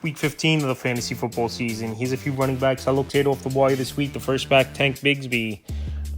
Week 15 of the fantasy football season. Here's a few running backs I looked at off the wire this week. The first back, Tank Bigsby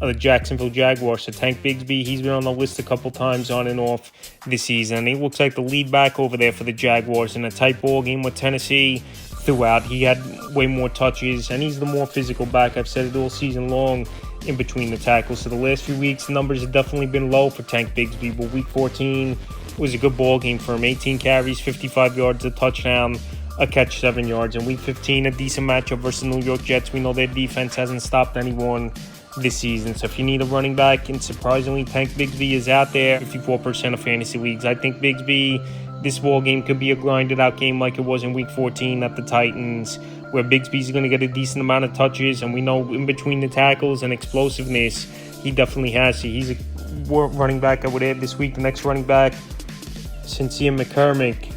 of the Jacksonville Jaguars. So Tank Bigsby, he's been on the list a couple times on and off this season. And he looks like the lead back over there for the Jaguars in a tight ball game with Tennessee throughout. He had way more touches, and he's the more physical back. I've said it all season long in between the tackles. So the last few weeks, the numbers have definitely been low for Tank Bigsby. But Week 14 was a good ball game for him. 18 carries, 55 yards, a touchdown, a catch, 7 yards. In Week 15, a decent matchup versus the New York Jets. We know their defense hasn't stopped anyone this season. So if you need a running back, and surprisingly, Tank Bigsby is out there, 54% of fantasy leagues. I think Bigsby, this ball game could be a grinded out game like it was in Week 14 at the Titans, where Bigsby's going to get a decent amount of touches. And we know in between the tackles and explosiveness, he definitely has it. He's a running back I would add this week. The next running back, Sincere McCormick,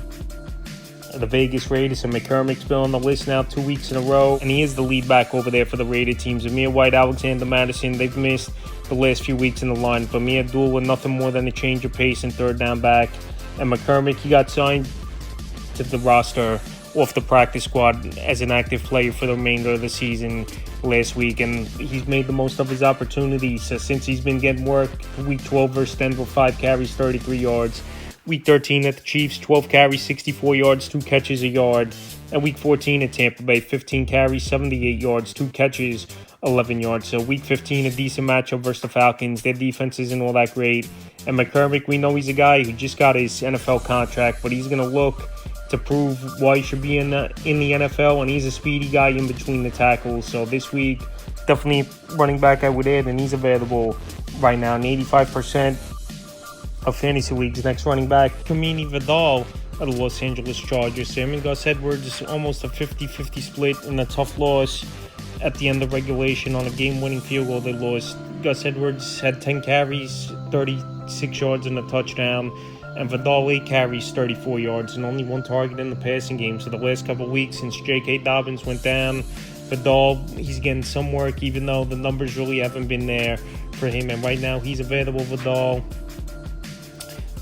the Vegas Raiders. So McCormick's been on the list now 2 weeks in a row, and he is the lead back over there for the Raider teams. Amir White, Alexander Madison, they've missed the last few weeks in the line. But Amir Abdul with nothing more than a change of pace and third down back. And McCormick, he got signed to the roster off the practice squad as an active player for the remainder of the season last week, and he's made the most of his opportunities since he's been getting work. Week 12 versus Denver, 5 carries, 33 yards. Week 13 at the Chiefs, 12 carries, 64 yards, 2 catches, a yard. And Week 14 at Tampa Bay, 15 carries, 78 yards, 2 catches, 11 yards. So Week 15, a decent matchup versus the Falcons. Their defense isn't all that great. And McCormick, we know he's a guy who just got his NFL contract, but he's going to look to prove why he should be in the NFL, and he's a speedy guy in between the tackles. So this week, definitely running back I would add, and he's available right now in 85% of fantasy leagues. Next running back, Kamini Vidal of the Los Angeles Chargers. Him and Gus Edwards, almost a 50-50 split in a tough loss at the end of regulation on a game-winning field goal they lost. Gus Edwards had 10 carries, 36 yards and a touchdown, and Vidal 8 carries, 34 yards, and only 1 target in the passing game. So the last couple of weeks since J.K. Dobbins went down, Vidal, he's getting some work, even though the numbers really haven't been there for him. And right now, he's available, Vidal,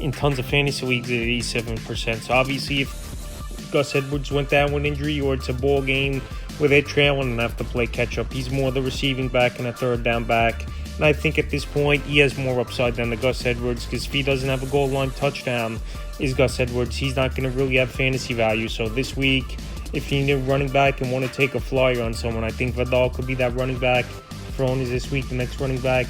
in tons of fantasy leagues at 87%. So obviously, if Gus Edwards went down with injury, or it's a ball game where they're trailing and have to play catch-up, he's more the receiving back and a third down back. And I think at this point, he has more upside than the Gus Edwards, because if he doesn't have a goal line touchdown, is Gus Edwards, he's not going to really have fantasy value. So this week, if you need a running back and want to take a flyer on someone, I think Vidal could be that running back for owners this week. The next running back,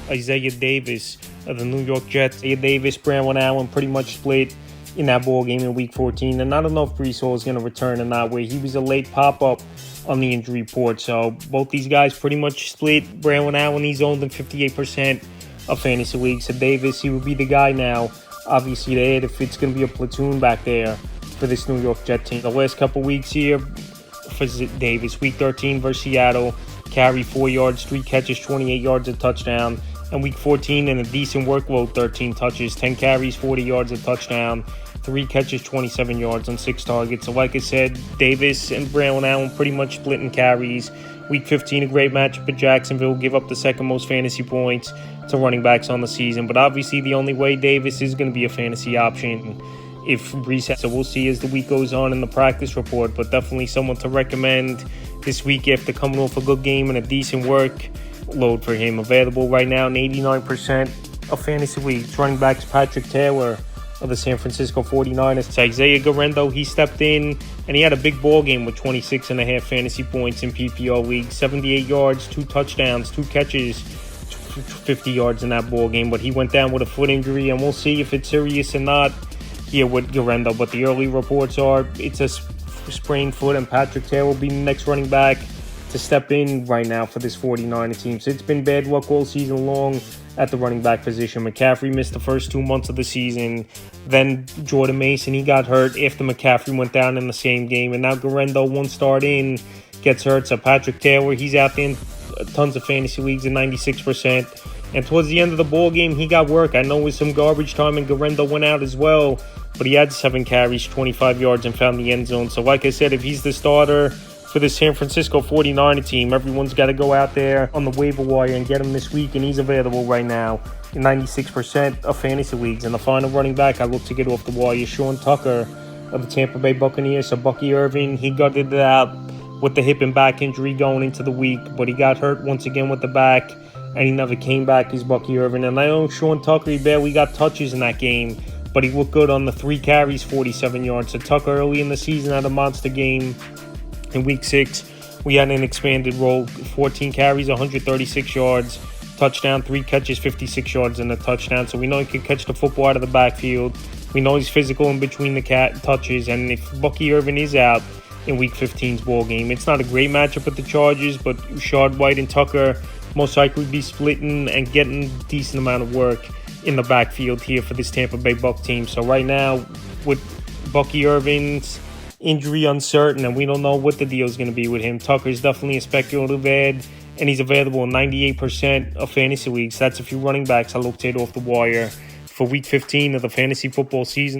Isaiah Davis of the New York Jets. Isaiah Davis, Brandon Allen pretty much split in that ball game in Week 14. And I don't know if Breece Hall is going to return or not, where he was a late pop-up on the injury report. So both these guys pretty much split. Brandon Allen, he's owned in 58% of fantasy leagues. So Davis, he would be the guy now, obviously, to add if it's going to be a platoon back there for this New York Jet team. The last couple weeks here for Davis, Week 13 versus Seattle, carry 4 yards, 3 catches, 28 yards, a touchdown. And Week 14 in a decent workload, 13 touches, 10 carries, 40 yards, a touchdown, 3 catches, 27 yards on 6 targets. So like I said, Davis and Brandon Allen pretty much splitting carries. Week 15, a great matchup at Jacksonville, give up the second most fantasy points to running backs on the season. But obviously the only way Davis is going to be a fantasy option if Breece. So we'll see as the week goes on in the practice report, but definitely someone to recommend this week after coming off a good game and a decent workload for him. Available right now in 89% of fantasy leagues. Running backs, Patrick Taylor of the San Francisco 49ers. It's Isaiah Guerrero, he stepped in and he had a big ball game with 26.5 fantasy points in PPR league, 78 yards, 2 touchdowns, 2 catches, 50 yards in that ball game. But he went down with a foot injury, and we'll see if it's serious or not here with Guerrero. But the early reports are it's a sprained foot, and Patrick Taylor will be the next running back to step in right now for this 49er team. So it's been bad luck all season long at the running back position. McCaffrey missed the first 2 months of the season. Then Jordan Mason, he got hurt after McCaffrey went down in the same game. And now Guerrero, 1 start in, gets hurt. So Patrick Taylor, he's out there in tons of fantasy leagues at 96%. And towards the end of the ball game, he got work. I know it was some garbage time, and Guerrero went out as well. But he had 7 carries, 25 yards, and found the end zone. So like I said, if he's the starter for the San Francisco 49er team, everyone's got to go out there on the waiver wire and get him this week, and he's available right now in 96% of fantasy leagues. And the final running back I look to get off the wire is Sean Tucker of the Tampa Bay Buccaneers. So Bucky Irving, he gutted it out with the hip and back injury going into the week, but he got hurt once again with the back, and he never came back. He's Bucky Irving. And I know Sean Tucker, he barely got touches in that game, but he looked good on the 3 carries, 47 yards. So Tucker early in the season had a monster game. In week 6, we had an expanded role, 14 carries, 136 yards, touchdown, 3 catches, 56 yards, and a touchdown. So we know he can catch the football out of the backfield. We know he's physical in between the touches, and if Bucky Irving is out in Week 15's ball game, it's not a great matchup with the Chargers, but Rashad White and Tucker most likely be splitting and getting a decent amount of work in the backfield here for this Tampa Bay Buc team. So right now, with Bucky Irving's injury uncertain, and we don't know what the deal is going to be with him, Tucker's definitely a speculative ad, and he's available in 98% of fantasy leagues. That's a few running backs I looked at off the wire for Week 15 of the fantasy football season.